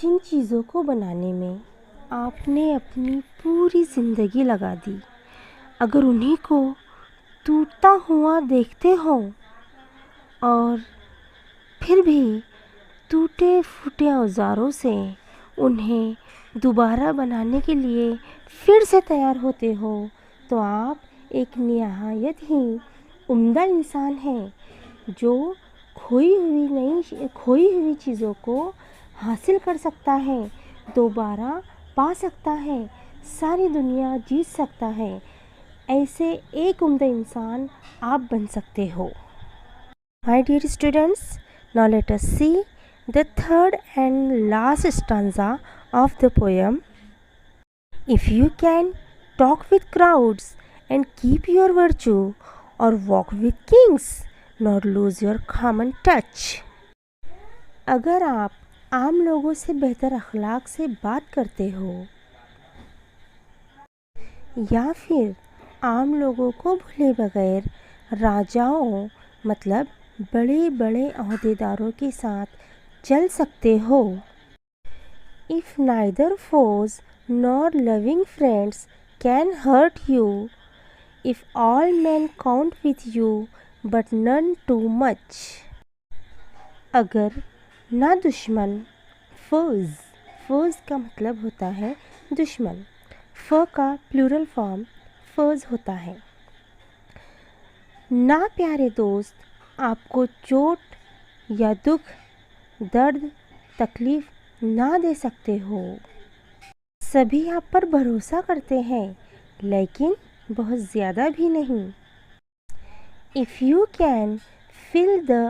जिन चीज़ों को बनाने में आपने अपनी पूरी ज़िंदगी लगा दी, अगर उन्हीं को टूटता हुआ देखते हो और फिर भी टूटे फूटे औज़ारों से उन्हें दोबारा बनाने के लिए फिर से तैयार होते हो, तो आप एक निहायत ही उम्दा इंसान हैं जो खोई हुई चीज़ों को हासिल कर सकता है, दोबारा पा सकता है, सारी दुनिया जीत सकता है। ऐसे एक उम्दा इंसान आप बन सकते हो। My dear students, now let us see the third and last stanza of the poem. If you can talk with crowds and keep your virtue, or walk with kings, nor lose your common touch. अगर आप आम लोगों से बेहतर अखलाक से बात करते हो या फिर आम लोगों को भूले बगैर राजाओं मतलब बड़े बड़े अहदेदारों के साथ चल सकते हो। If neither foes nor loving friends can hurt you, if all men count with you but none too much. अगर ना दुश्मन फोज का मतलब होता है दुश्मन, फ का प्लूरल फॉर्म फोज होता है। ना प्यारे दोस्त आपको चोट या दुख, दर्द, तकलीफ ना दे सकते हो। सभी आप पर भरोसा करते हैं लेकिन बहुत ज़्यादा भी नहीं। If you can fill the